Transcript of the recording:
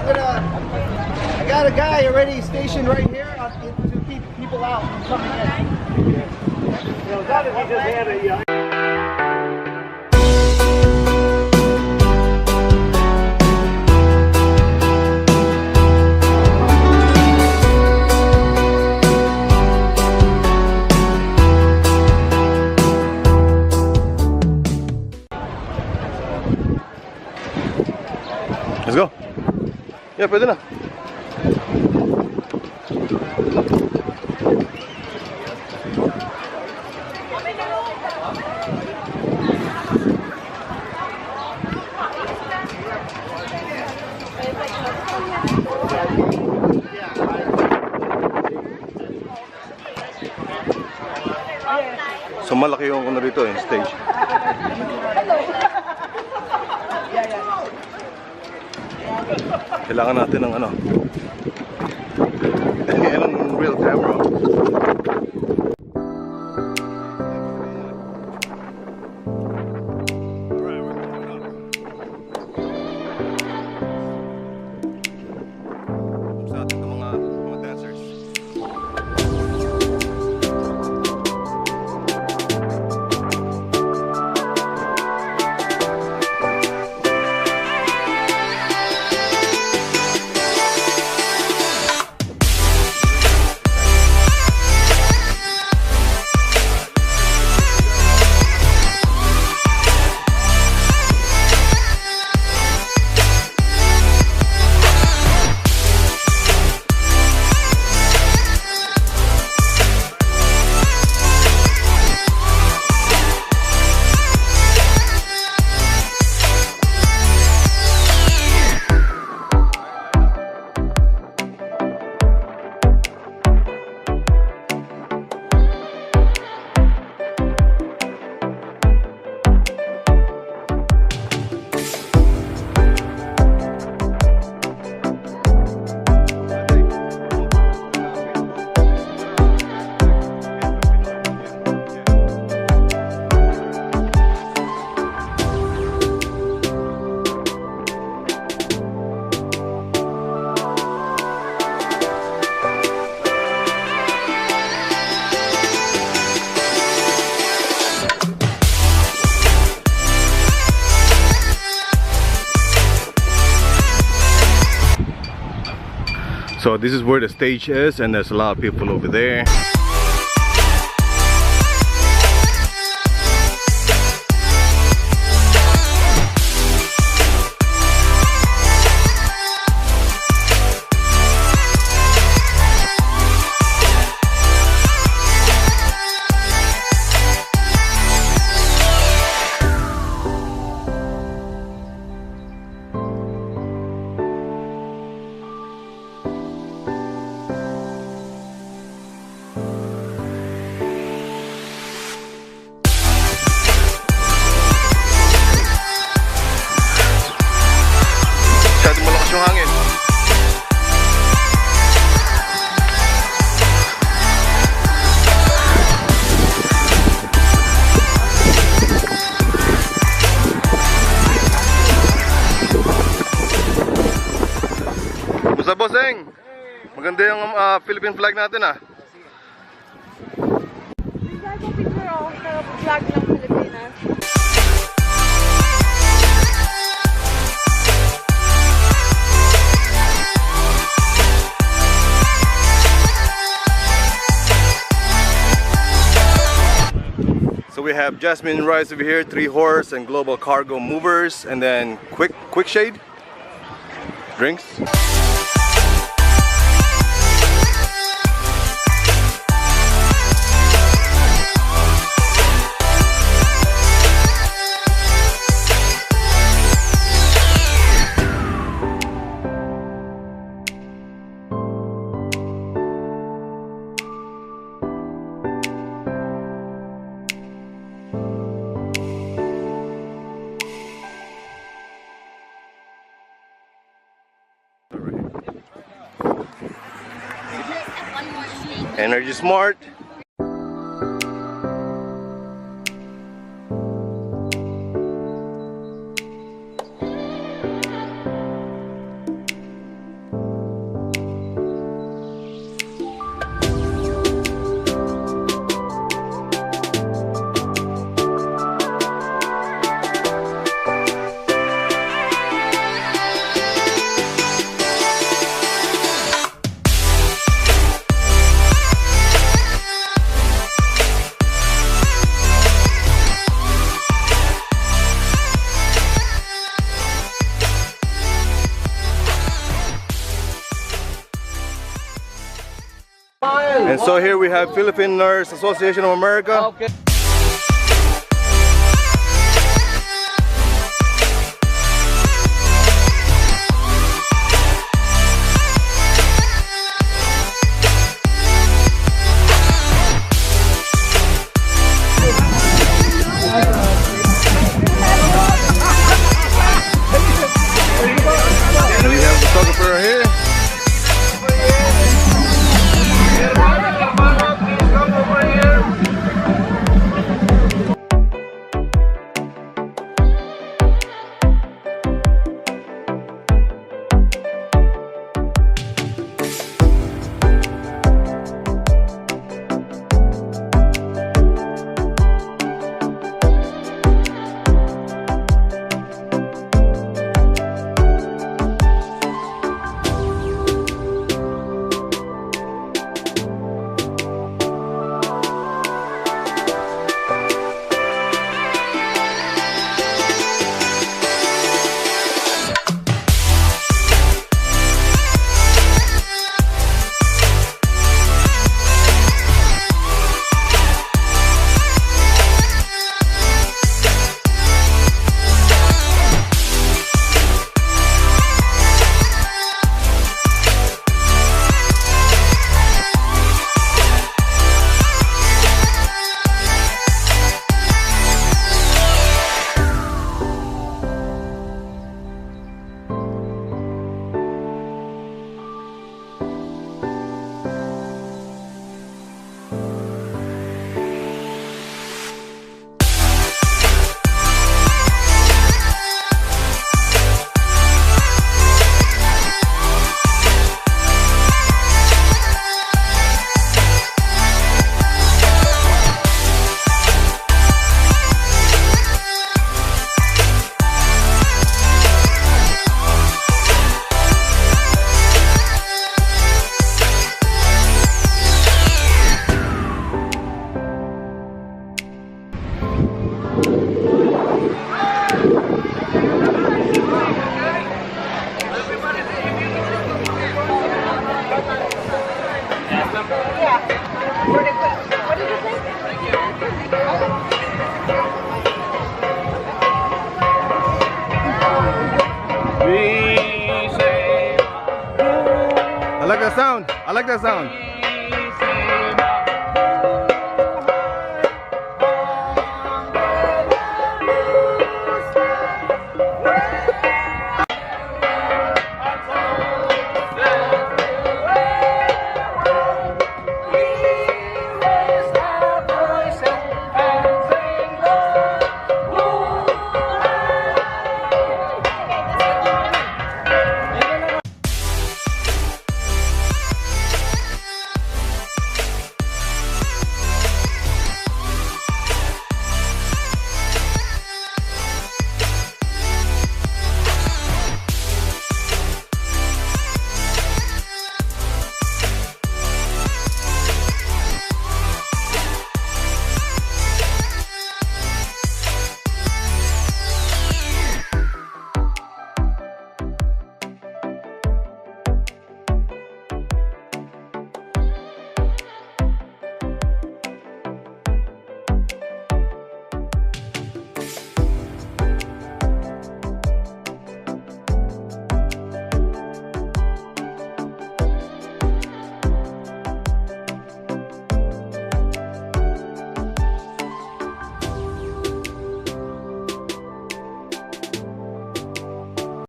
I got a guy already stationed right here to keep people out from coming in. You know, that we just had a. Let's go. Yeah, pwede na. So malaki yung ano rito, yung stage. Kailangan natin ng ano, ng real camera. Sa atin ng mga dancers. So this is where the stage is, and there's a lot of people over there. Sa bossing, maganda yung Philippine flag natin ah. Bigay ko picture oh, sa flag ng Pilipinas. So we have Jasmine rides over here, 3-horse and global cargo movers, and then quick shade drinks. Energy Smart. And so here we have Philippine Nurse Association of America. Okay. And we have the photographer here. I like that sound. I like that sound.